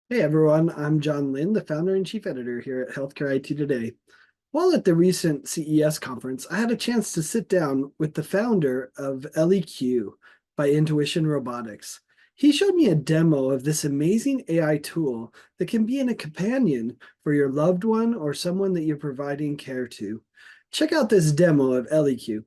Hey everyone, I'm John Lynn, the founder and chief editor here at Healthcare IT Today. While at the recent CES conference, I had a chance to sit down with the founder of ElliQ by Intuition Robotics. He showed me a demo of this amazing AI tool that can be a companion for your loved one or someone that you're providing care to. Check out this demo of ElliQ.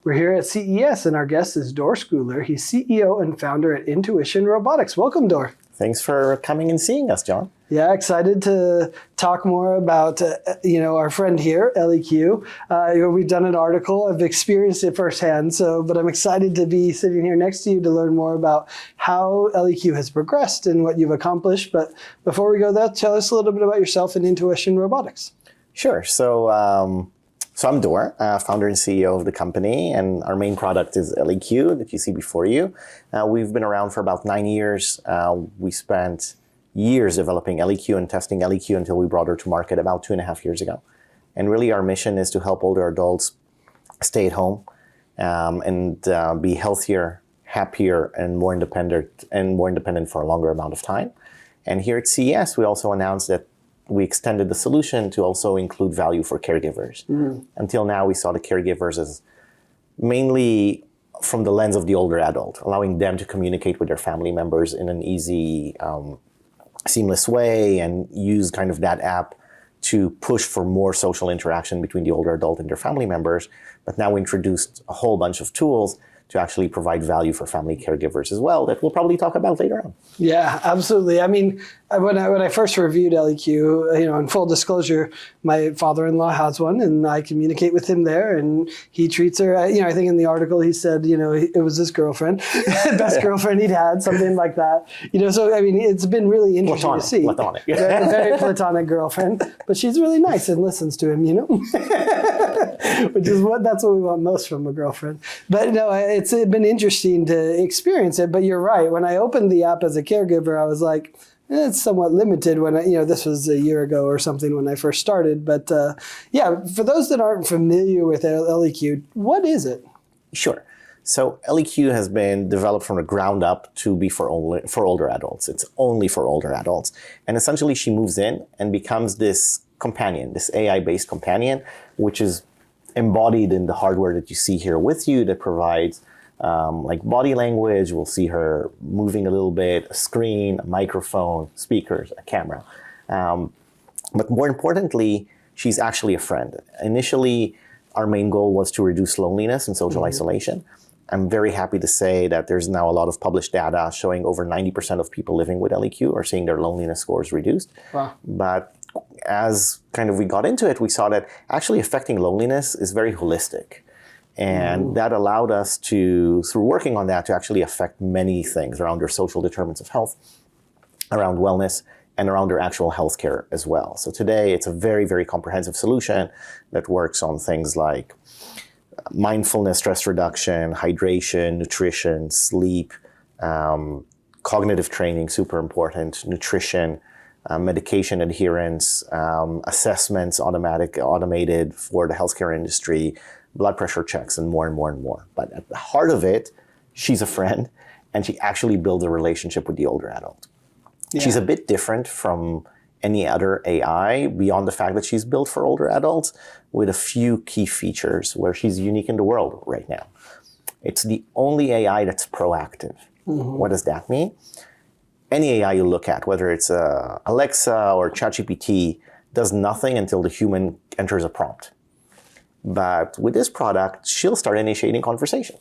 We're here at CES and our guest is Dor Skuler. He's CEO and founder at Intuition Robotics. Welcome, Dor. Thanks for coming and seeing us, John. Yeah, excited to talk more about our friend here, ElliQ. We've done an article. I've experienced it firsthand. But I'm excited to be sitting here next to you to learn more about how ElliQ has progressed and what you've accomplished. But before we go there, tell us a little bit about yourself and Intuition Robotics. Sure. So I'm Dor, founder and CEO of the company, and our main product is ElliQ that you see before you. We've been around for about 9 years. We spent years developing ElliQ and testing ElliQ until we brought her to market about 2.5 years ago. And really our mission is to help older adults stay at home and be healthier, happier, and more independent for a longer amount of time. And here at CES, we also announced that we extended the solution to also include value for caregivers. Until now, we saw the caregivers as mainly from the lens of the older adult, allowing them to communicate with their family members in an easy, seamless way and use kind of that app to push for more social interaction between the older adult and their family members. But now we introduced a whole bunch of tools to actually provide value for family caregivers as well that we'll probably talk about later on. Yeah, absolutely. I mean, when I first reviewed ElliQ, in full disclosure, my father-in-law has one, and I communicate with him there, and he treats her. I think in the article he said, it was his girlfriend, best girlfriend he'd had, something like that. So I mean, it's been really interesting to see. Platonic. Very platonic girlfriend, but she's really nice and listens to him. Which is that's what we want most from a girlfriend. But no, it's been interesting to experience it. But you're right. When I opened the app as a caregiver, I was like, it's somewhat limited when this was a year ago or something when I first started. But for those that aren't familiar with ElliQ, what is it? Sure. So ElliQ has been developed from the ground up to be for older adults. It's only for older adults. And essentially she moves in and becomes this companion, this AI-based companion, which is embodied in the hardware that you see here with you that provides like body language. We'll see her moving a little bit, a screen, a microphone, speakers, a camera. But more importantly, she's actually a friend. Initially, our main goal was to reduce loneliness and social isolation. I'm very happy to say that there's now a lot of published data showing over 90% of people living with ElliQ are seeing their loneliness scores reduced. Wow. But as kind of we got into it, we saw that actually affecting loneliness is very holistic. And that allowed us to, through working on that, to actually affect many things around their social determinants of health, around wellness, and around their actual healthcare as well. So today, it's a very, very comprehensive solution that works on things like mindfulness, stress reduction, hydration, nutrition, sleep, cognitive training, super important, nutrition, medication adherence, assessments, automated for the healthcare industry, blood pressure checks, and more and more and more. But at the heart of it, she's a friend, and she actually builds a relationship with the older adult. Yeah. She's a bit different from any other AI beyond the fact that she's built for older adults with a few key features where she's unique in the world right now. It's the only AI that's proactive. What does that mean? Any AI you look at, whether it's Alexa or ChatGPT, does nothing until the human enters a prompt. But with this product, she'll start initiating conversation.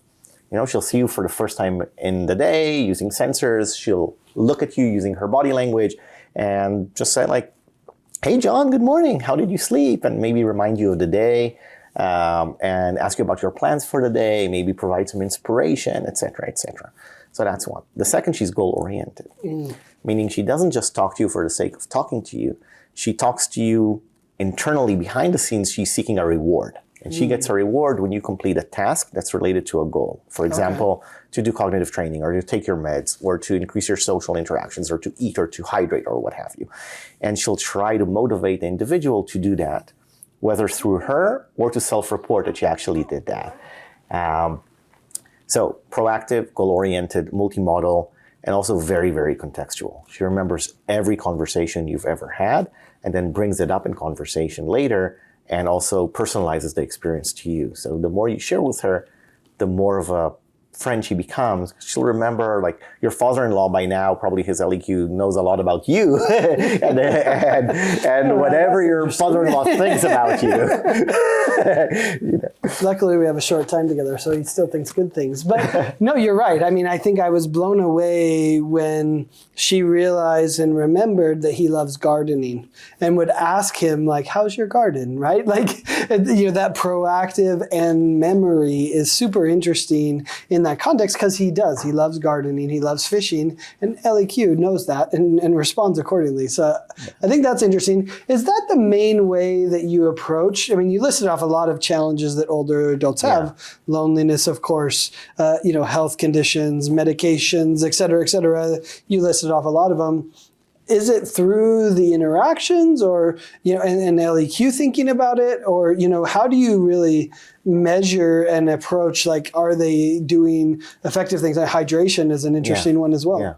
She'll see you for the first time in the day using sensors. She'll look at you using her body language and just say like, hey, John, good morning. How did you sleep? And maybe remind you of the day and ask you about your plans for the day, maybe provide some inspiration, et cetera, et cetera. So that's one. The second, she's goal-oriented, meaning she doesn't just talk to you for the sake of talking to you. She talks to you internally behind the scenes. She's seeking a reward. And she gets a reward when you complete a task that's related to a goal. For example, to do cognitive training or to take your meds or to increase your social interactions or to eat or to hydrate or what have you. And she'll try to motivate the individual to do that, whether through her or to self-report that she actually did that. So proactive, goal-oriented, multimodal, and also very, very contextual. She remembers every conversation you've ever had and then brings it up in conversation later and also personalizes the experience to you. So the more you share with her, the more of a friend she becomes. She'll remember, like, your father-in-law by now, probably his ElliQ knows a lot about you and whatever your father-in-law thinks about you. You know. Luckily, we have a short time together, so he still thinks good things. But no, you're right. I mean, I think I was blown away when she realized and remembered that he loves gardening and would ask him, like, how's your garden, right? Like, you know, that proactive and memory is super interesting in that context because he does. He loves gardening, he loves fishing, and ElliQ knows that and responds accordingly. So I think that's interesting. Is that the main way that you approach? I mean, you listed off a lot of challenges that older adults have. Loneliness, of course, you know, health conditions, medications, et cetera, et cetera. You listed off a lot of them. Is it through the interactions or, you know, and ElliQ thinking about it? Or, you know, how do you really measure and approach, like, are they doing effective things? Like hydration is an interesting one as well. Yeah.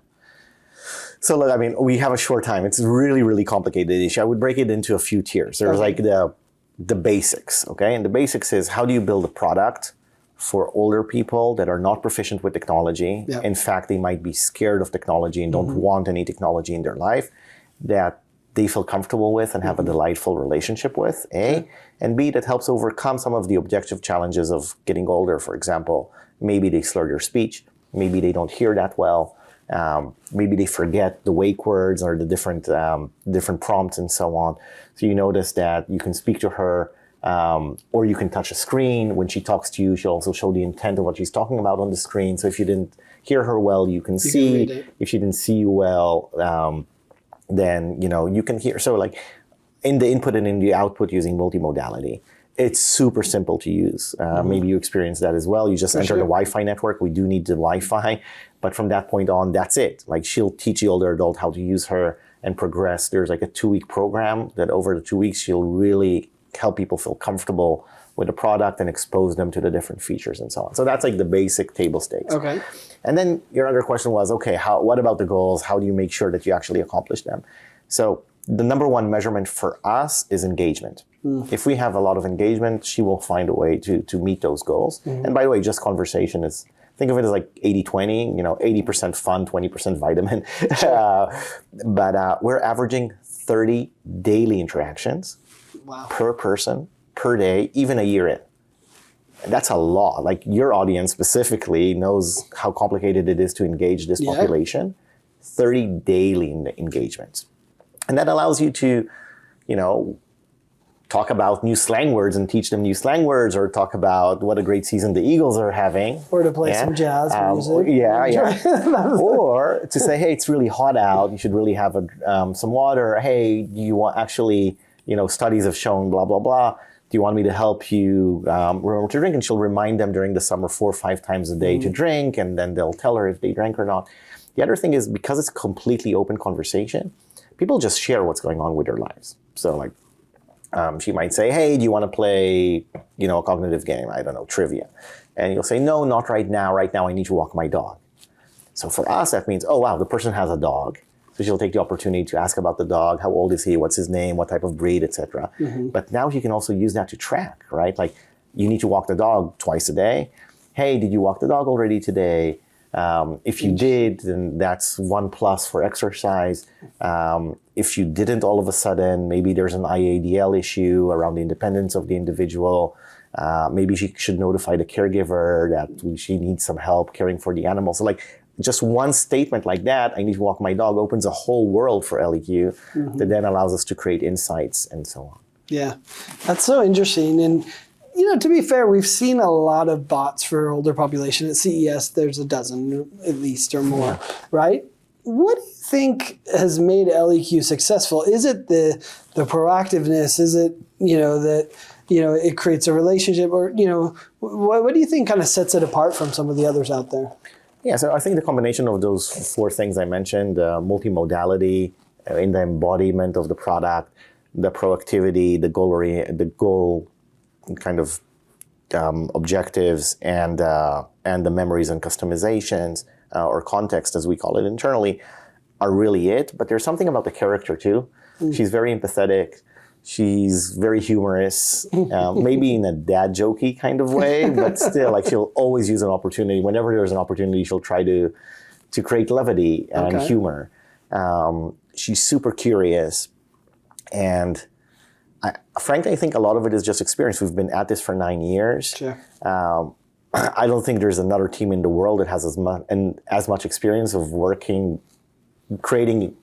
So, look, I mean, we have a short time. It's a really, really complicated issue. I would break it into a few tiers. There's like the basics, okay? And the basics is, how do you build a product for older people that are not proficient with technology? In fact, they might be scared of technology and don't want any technology in their life, that they feel comfortable with and have a delightful relationship with, A. And B, that helps overcome some of the objective challenges of getting older. For example, maybe they slur their speech, maybe they don't hear that well, maybe they forget the wake words or the different prompts and so on. So you notice that you can speak to her, or you can touch a screen. When she talks to you, she'll also show the intent of what she's talking about on the screen. So if you didn't hear her well, you can see. If she didn't see you well, then, you know, you can hear. So, like, in the input and in the output using multimodality, it's super simple to use. Maybe you experience that as well. You just enter the Wi-Fi network. We do need the Wi-Fi. But from that point on, that's it. Like, she'll teach the older adult how to use her and progress. There's like a 2-week program that over the 2 weeks, she'll really help people feel comfortable with the product and expose them to the different features and so on. So that's like the basic table stakes. Okay. And then your other question was, okay, what about the goals? How do you make sure that you actually accomplish them? So the number one measurement for us is engagement. If we have a lot of engagement, she will find a way to meet those goals. And by the way, just conversation is, think of it as like 80-20, you know, 80% fun, 20% vitamin. But we're averaging 30 daily interactions per person, per day, even a year in. And that's a lot. Like, your audience specifically knows how complicated it is to engage this population. 30 daily engagements. And that allows you to, you know, talk about new slang words and teach them new slang words, or talk about what a great season the Eagles are having. Or to play some jazz music. Or to say, hey, it's really hot out. You should really have some water. Hey, do you want, actually, you know, studies have shown blah, blah, blah. Do you want me to help you remember to drink? And she'll remind them during the summer 4 or 5 times a day to drink, and then they'll tell her if they drank or not. The other thing is, because it's completely open conversation, people just share what's going on with their lives. So, like, she might say, hey, do you want to play, you know, a cognitive game? I don't know, trivia. And you'll say, no, not right now. Right now I need to walk my dog. So for us, that means, oh, wow, the person has a dog. So she'll take the opportunity to ask about the dog. How old is he? What's his name? What type of breed, etc. But now you can also use that to track, right? Like, you need to walk the dog twice a day. Hey, did you walk the dog already today? If you did, then that's 1+ for exercise. If you didn't, all of a sudden, maybe there's an IADL issue around the independence of the individual. Maybe she should notify the caregiver that she needs some help caring for the animal. So, like, just one statement like that, I need to walk my dog, opens a whole world for ElliQ that then allows us to create insights and so on. Yeah, that's so interesting. And, you know, to be fair, we've seen a lot of bots for older population. At CES, there's a dozen at least or more, right? What do you think has made ElliQ successful? Is it the proactiveness? Is it, you know, that, you know, it creates a relationship? Or, you know, what do you think kind of sets it apart from some of the others out there? Yeah, so I think the combination of those 4 things I mentioned, multimodality, in the embodiment of the product, the proactivity, the goal kind of objectives, and the memories and customizations, or context, as we call it internally, are really it. But there's something about the character too. She's very empathetic. She's very humorous, maybe in a dad jokey kind of way, but still, like, she'll always use an opportunity. Whenever there's an opportunity, she'll try to create levity and humor. She's super curious, and frankly, I think a lot of it is just experience. We've been at this for 9 years. Sure. I don't think there's another team in the world that has as much experience of creating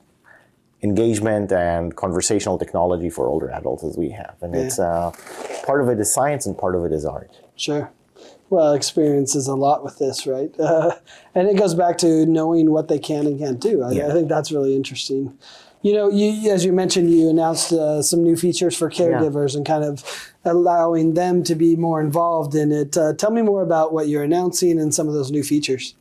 engagement and conversational technology for older adults as we have. And it's part of it is science and part of it is art. Sure. Well, experience is a lot with this, right? And it goes back to knowing what they can and can't do. I think that's really interesting. You know, as you mentioned, you announced some new features for caregivers and kind of allowing them to be more involved in it. Tell me more about what you're announcing and some of those new features.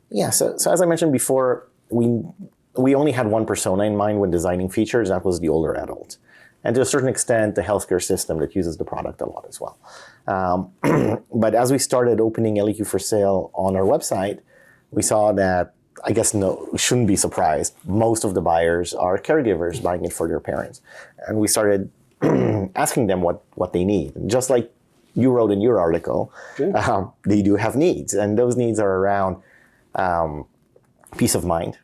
Yeah, so as I mentioned before, we only had one persona in mind when designing features. That was the older adult. And to a certain extent, the healthcare system that uses the product a lot as well. But as we started opening ElliQ for sale on our website, we saw that, I guess, we shouldn't be surprised, most of the buyers are caregivers buying it for their parents. And we started asking them what they need. And just like you wrote in your article, they do have needs. And those needs are around peace of mind.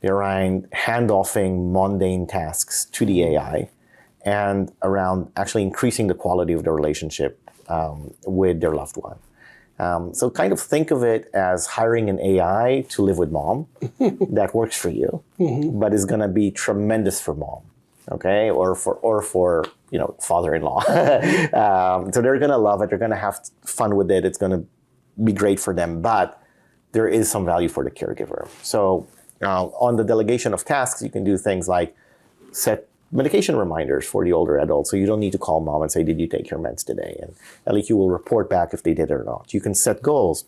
They're around hand-offing mundane tasks to the AI, and around actually increasing the quality of the relationship with their loved one. So kind of think of it as hiring an AI to live with mom that works for you, but is going to be tremendous for mom, okay, or for father-in-law. So they're going to love it. They're going to have fun with it. It's going to be great for them, but there is some value for the caregiver. So on the delegation of tasks, you can do things like set medication reminders for the older adults. So you don't need to call mom and say, did you take your meds today? And ElliQ will report back if they did or not. You can set goals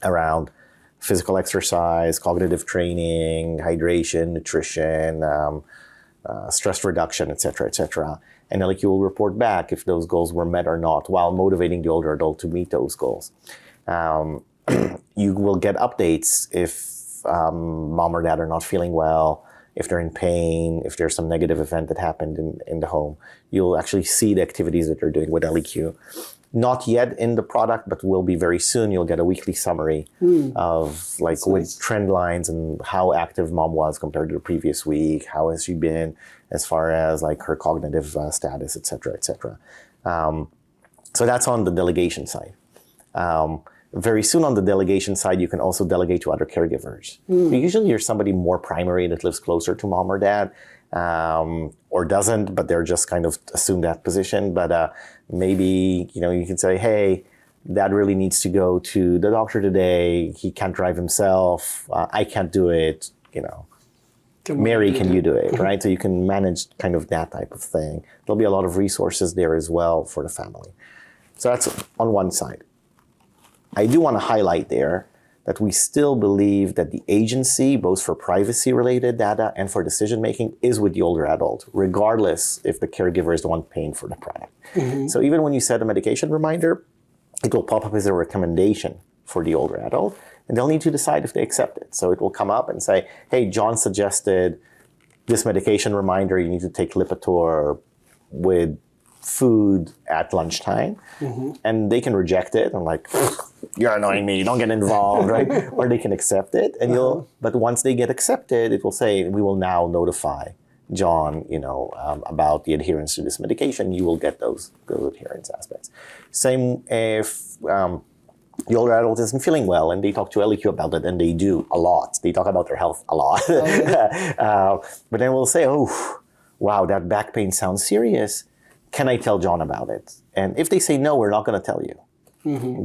around physical exercise, cognitive training, hydration, nutrition, stress reduction, et cetera, and ElliQ will report back if those goals were met or not, while motivating the older adult to meet those goals. You will get updates if mom or dad are not feeling well, if they're in pain, if there's some negative event that happened in the home. You'll actually see the activities that they're doing with ElliQ. Not yet in the product, but will be very soon. You'll get a weekly summary of with trend lines and how active mom was compared to the previous week. How has she been as far as like her cognitive status, et cetera, et cetera. So that's on the delegation side. Very soon on the delegation side, you can also delegate to other caregivers. Usually you're somebody more primary that lives closer to mom or dad, or doesn't, but they're just kind of assume that position. But maybe, you can say, hey, dad really needs to go to the doctor today. He can't drive himself. I can't do it. Mary, can you do it, right? So you can manage kind of that type of thing. There'll be a lot of resources there as well for the family. So that's on one side. I do want to highlight there that we still believe that the agency, both for privacy-related data and for decision-making, is with the older adult, regardless if the caregiver is the one paying for the product. So even when you set a medication reminder, it will pop up as a recommendation for the older adult, and they'll need to decide if they accept it. So it will come up and say, hey, John suggested this medication reminder, you need to take Lipitor with food at lunchtime, and they can reject it. I'm like, you're annoying me, don't get involved, right? Or they can accept it, and but once they get accepted, it will say, we will now notify John, about the adherence to this medication. You will get those adherence aspects. Same if the older adult isn't feeling well and they talk to ElliQ about it, and they do a lot. They talk about their health a lot. But then we'll say, oh, wow, that back pain sounds serious. Can I tell John about it? And if they say no, we're not going to tell you.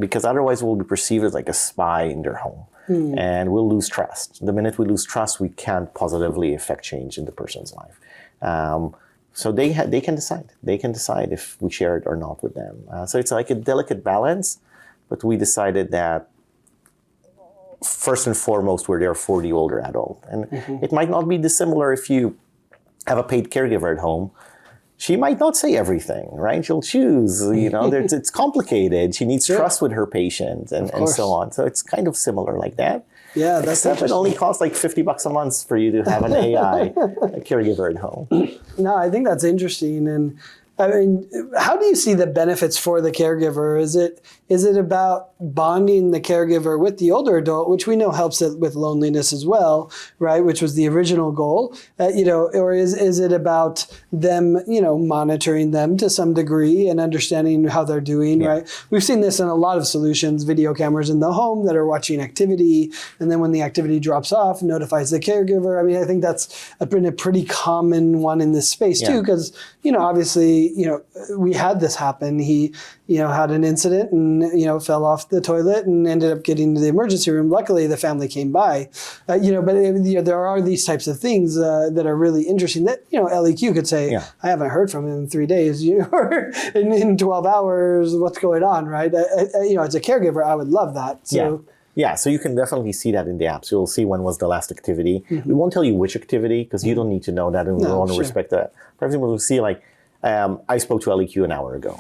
Because otherwise we'll be perceived as like a spy in their home. And we'll lose trust. The minute we lose trust, we can't positively affect change in the person's life. So they can decide. They can decide if we share it or not with them. So it's like a delicate balance, but we decided that first and foremost, we're there for the older adult. And it might not be dissimilar if you have a paid caregiver at home. She might not say everything, right? She'll choose, it's complicated. She needs trust with her patient and so on. So it's kind of similar like that. Yeah, that's Except it only costs like $50 a month for you to have an AI caregiver at home. No, I think that's interesting. And I mean, how do you see the benefits for the caregiver? Is it about bonding the caregiver with the older adult, which we know helps it with loneliness as well, right? Which was the original goal, or is it about them, monitoring them to some degree and understanding how they're doing, right? We've seen this in a lot of solutions, video cameras in the home that are watching activity, and then when the activity drops off, notifies the caregiver. I mean, I think that's been a pretty common one in this space too, because obviously, we had this happen. He, had an incident and, fell off the toilet and ended up getting to the emergency room. Luckily, the family came by, but there are these types of things that are really interesting that, ElliQ could say, I haven't heard from him in 3 days, or in 12 hours, what's going on, right? As a caregiver, I would love that. So. Yeah, so you can definitely see that in the app. So you'll see when was the last activity. We won't tell you which activity because you don't need to know that, and we want to respect that. For example, we'll see I spoke to ElliQ an hour ago,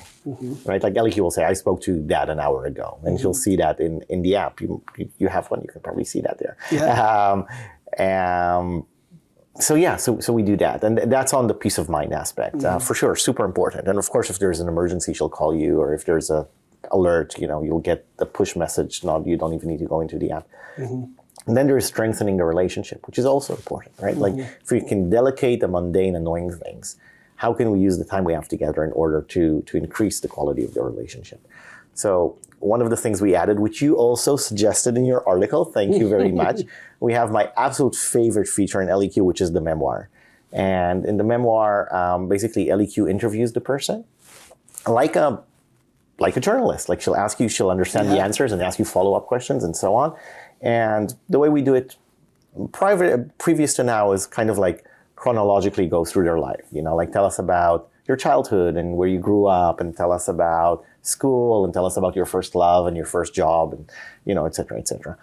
right? Like ElliQ will say, I spoke to Dad an hour ago, and you'll see that in the app. You have one, you can probably see that there. So we do that, and that's on the peace of mind aspect for sure, super important. And of course, if there's an emergency, she'll call you, or if there's a alert, you'll get the push message. You don't even need to go into the app. And then there's strengthening the relationship, which is also important, right? Like if we can delegate the mundane, annoying things, how can we use the time we have together in order to increase the quality of the relationship? So one of the things we added, which you also suggested in your article, thank you very much, we have my absolute favorite feature in ElliQ, which is the memoir. And in the memoir, basically ElliQ interviews the person like a journalist. Like she'll ask you, she'll understand the answers and ask you follow-up questions and so on. And the way we do it previous to now is kind of like chronologically go through their life, like tell us about your childhood and where you grew up, and tell us about school, and tell us about your first love and your first job, and et cetera, et cetera.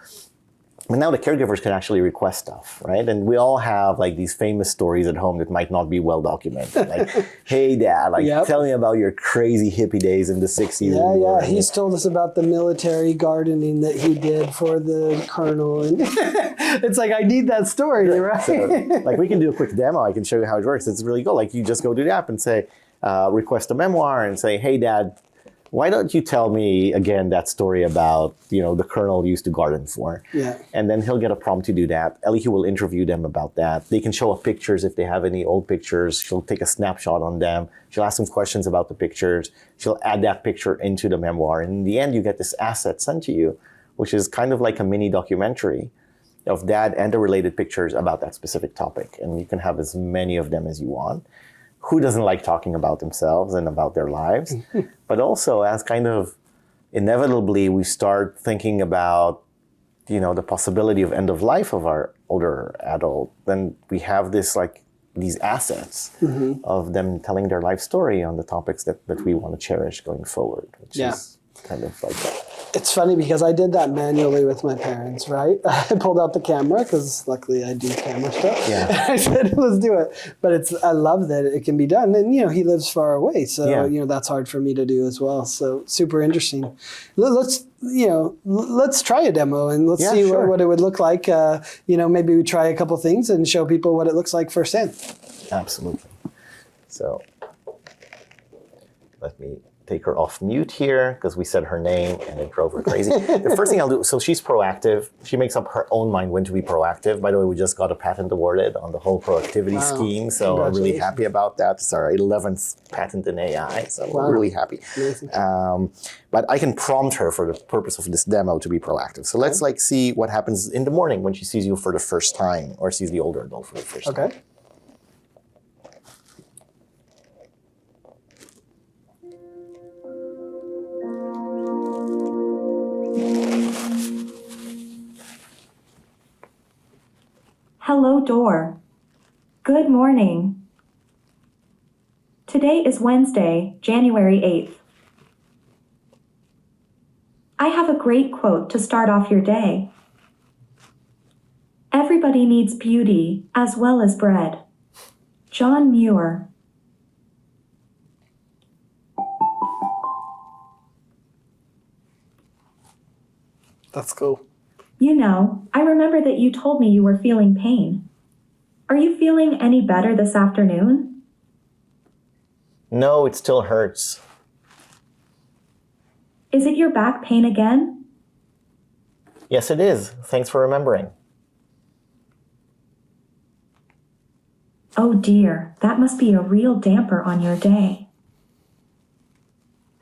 But now the caregivers can actually request stuff, right? And we all have like these famous stories at home that might not be well documented. Like, hey Dad, tell me about your crazy hippie days in the 60s. Yeah. He's told us about the military gardening that he did for the colonel. And it's like, I need that story, right? So, we can do a quick demo. I can show you how it works. It's really cool. Like you just go to the app and say, request a memoir, and say, hey Dad, why don't you tell me again that story about, the colonel used to garden for? And then he'll get a prompt to do that. ElliQ will interview them about that. They can show up pictures if they have any old pictures. She'll take a snapshot on them. She'll ask them questions about the pictures. She'll add that picture into the memoir. And in the end, you get this asset sent to you, which is kind of like a mini documentary of Dad and the related pictures about that specific topic. And you can have as many of them as you want. Who doesn't like talking about themselves and about their lives? But also, as kind of inevitably we start thinking about, the possibility of end of life of our older adult, then we have these assets of them telling their life story on the topics that we want to cherish going forward, which is kind of like that. It's funny because I did that manually with my parents, right? I pulled out the camera because luckily I do camera stuff. I said, let's do it. But I love that it can be done. And, he lives far away. So, that's hard for me to do as well. So super interesting. Let's try a demo and let's see what it would look like. Maybe we try a couple things and show people what it looks like firsthand. Absolutely. So let me take her off mute here because we said her name and it drove her crazy. The first thing I'll do, so she's proactive. She makes up her own mind when to be proactive. By the way, we just got a patent awarded on the whole proactivity scheme. So I'm really happy about that. It's our 11th patent in AI. So we're really happy. But I can prompt her for the purpose of this demo to be proactive. So let's see what happens in the morning when she sees you for the first time or sees the older adult for the first time. Hello, Dor. Good morning. Today is Wednesday, January 8th. I have a great quote to start off your day. Everybody needs beauty as well as bread. John Muir. That's cool. You know, I remember that you told me you were feeling pain. Are you feeling any better this afternoon? No, it still hurts. Is it your back pain again? Yes, it is. Thanks for remembering. Oh dear, that must be a real damper on your day.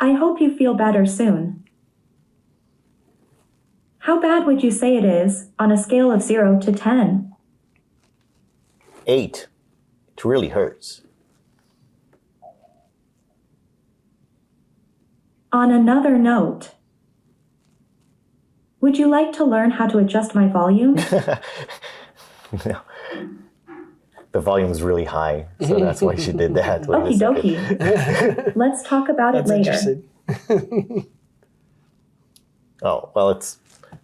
I hope you feel better soon. How bad would you say it is, on a scale of 0 to 10? 8. It really hurts. On another note, would you like to learn how to adjust my volume? No. The volume's really high, so that's why she did that. Okie dokie. Let's talk about it later. Interesting. Oh, well,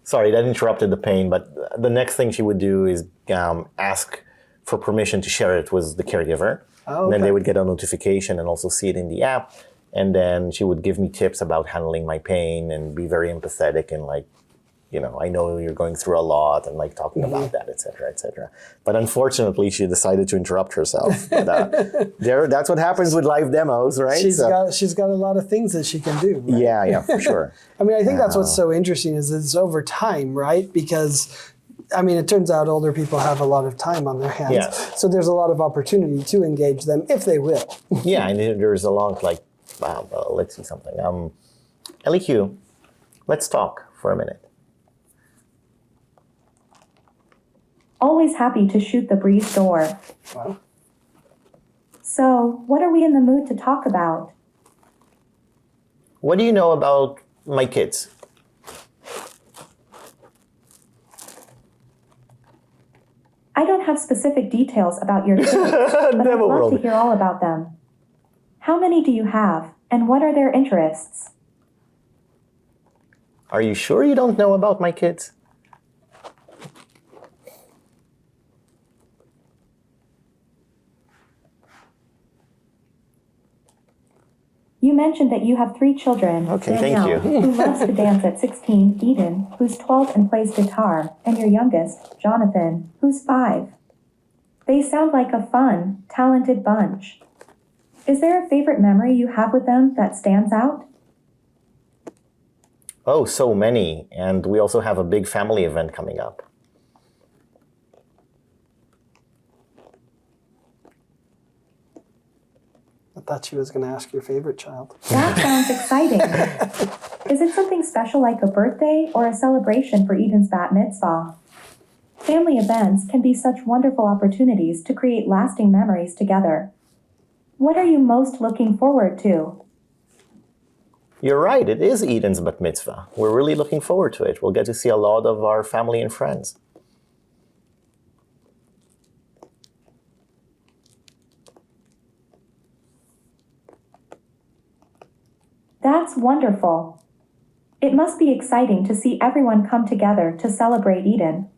sorry, that interrupted the pain, but the next thing she would do is ask for permission to share it with the caregiver. Oh, And then okay. they would get a notification and also see it in the app. And then she would give me tips about handling my pain and be very empathetic and like, I know you're going through a lot and like talking about that, et cetera, et cetera. But unfortunately, she decided to interrupt herself. But, that's what happens with live demos, right? She's got a lot of things that she can do. Right? Yeah, for sure. I mean, I think that's what's so interesting is it's over time, right? Because, I mean, it turns out older people have a lot of time on their hands. Yes. So there's a lot of opportunity to engage them if they will. Yeah, and there's a lot like, let's see something. ElliQ, let's talk for a minute. Always happy to shoot the breeze, Dor. Wow. So, what are we in the mood to talk about? What do you know about my kids? I don't have specific details about your kids, but I'd Never love will. to hear all about them. How many do you have, and what are their interests? Are you sure you don't know about my kids? You mentioned that you have 3 children. Okay, thank Danielle, you. who loves to dance at 16, Eden, who's 12 and plays guitar, and your youngest, Jonathan, who's 5. They sound like a fun, talented bunch. Is there a favorite memory you have with them that stands out? Oh, so many. And we also have a big family event coming up. I thought she was going to ask your favorite child. That sounds exciting. Is it something special like a birthday or a celebration for Eden's bat mitzvah? Family events can be such wonderful opportunities to create lasting memories together. What are you most looking forward to? You're right, it is Eden's bat mitzvah. We're really looking forward to it. We'll get to see a lot of our family and friends. That's wonderful. It must be exciting to see everyone come together to celebrate Eden.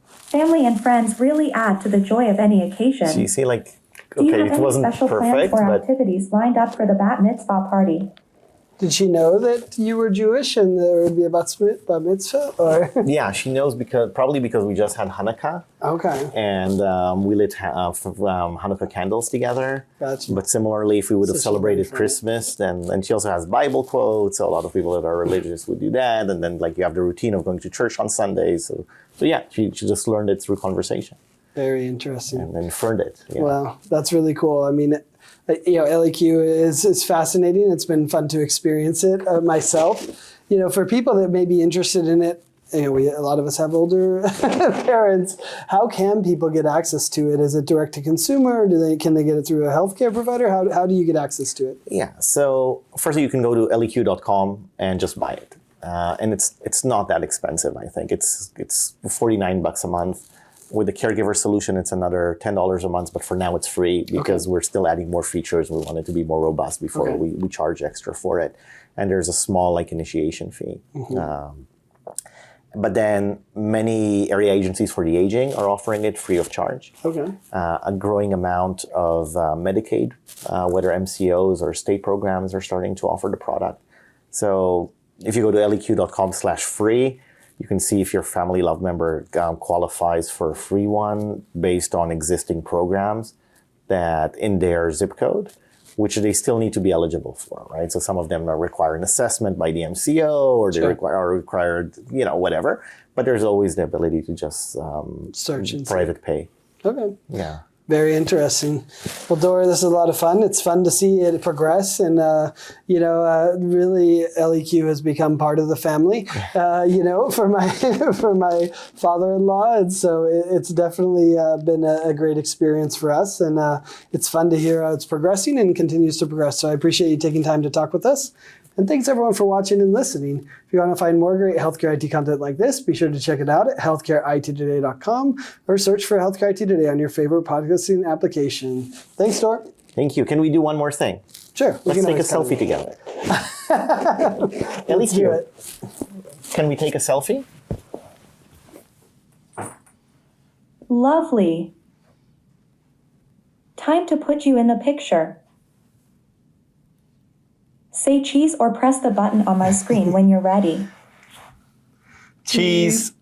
Family and friends really add to the joy of any occasion. So you see, like, Do you okay, have it any wasn't special plans perfect, or but activities lined up for the bat mitzvah party? Did she know that you were Jewish and there would be a bat mitzvah? Or? yeah, she knows probably because we just had Hanukkah. Okay. And we lit Hanukkah candles together. Gotcha. But similarly, if we would have So she celebrated learned from it. Christmas, then she also has Bible quotes. So a lot of people that are religious would do that. And then like you have the routine of going to church on Sundays. So yeah, she just learned it through conversation Very interesting. and inferred it. Yeah. Wow, that's really cool. I mean, ElliQ is fascinating. It's been fun to experience it myself. For people that may be interested in it, a lot of us have older parents. How can people get access to it? Is it direct to consumer? Or can they get it through a healthcare provider? How do you get access to it? Yeah. So first you can go to elliq.com and just buy it. And it's not that expensive, I think. It's $49 a month. With the caregiver solution, it's another $10 a month, but for now it's free because we're still adding more features. We want it to be more robust before we charge extra for it. And there's a small initiation fee. But then many area agencies for the aging are offering it free of charge. Okay. A growing amount of Medicaid, whether MCOs or state programs are starting to offer the product. So if you go to elliq.com/free, You can see if your family love member qualifies for a free one based on existing programs that in their zip code, which they still need to be eligible for, right? So some of them require an assessment by the MCO, or they are required, whatever. But there's always the ability to just search and private pay. Okay. Yeah. Very interesting. Well, Dor, this is a lot of fun. It's fun to see it progress, and really, ElliQ has become part of the family. For my father-in-law, and so it's definitely been a great experience for us, and it's fun to hear how it's progressing and continues to progress. So I appreciate you taking time to talk with us. And thanks everyone for watching and listening. If you want to find more great healthcare IT content like this, be sure to check it out at healthcareittoday.com or search for Healthcare IT Today on your favorite podcasting application. Thanks, Dor. Thank you. Can we do one more thing? Sure. Let's take a selfie together. Let's do it. Can we take a selfie? Lovely. Time to put you in the picture. Say cheese or press the button on my screen when you're ready. Cheese.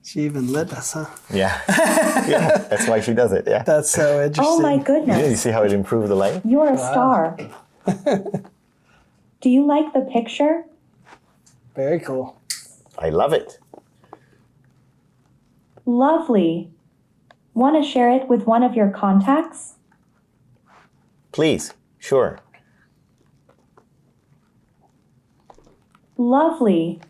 She even lit us, huh? Yeah. Yeah, that's why she does it. Yeah. That's so interesting. Oh my Yeah, you goodness. see how it improved the light? You're a star. Do you like the picture? Very cool. I love it. Lovely. Want to share it with one of your contacts? Please. Sure. Lovely.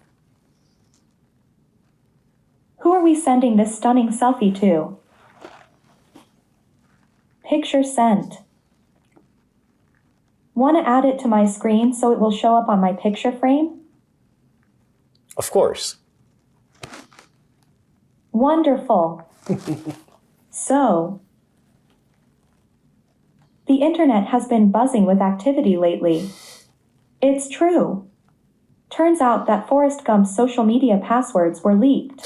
Who are we sending this stunning selfie to? Picture sent. Want to add it to my screen so it will show up on my picture frame? Of course. Wonderful. So, the internet has been buzzing with activity lately. It's true. Turns out that Forrest Gump's social media passwords were leaked.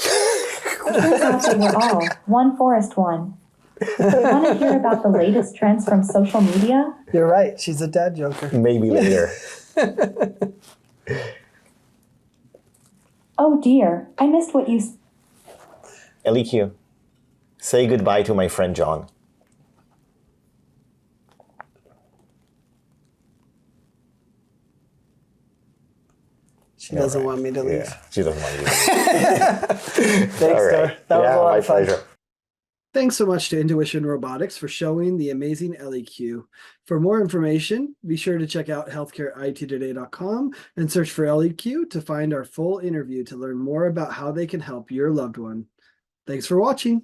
Turns out they were all one Forrest one. Want to hear about the latest trends from social media? You're right. She's a dad joker. Maybe later. Oh dear, I missed what you... ElliQ, say goodbye to my friend John. She doesn't want me to leave. Yeah, she doesn't want to leave. Thanks, All Dor. right. That was a lot my of fun. pleasure. Thanks so much to Intuition Robotics for showing the amazing ElliQ. For more information, be sure to check out healthcareittoday.com and search for ElliQ to find our full interview to learn more about how they can help your loved one. Thanks for watching.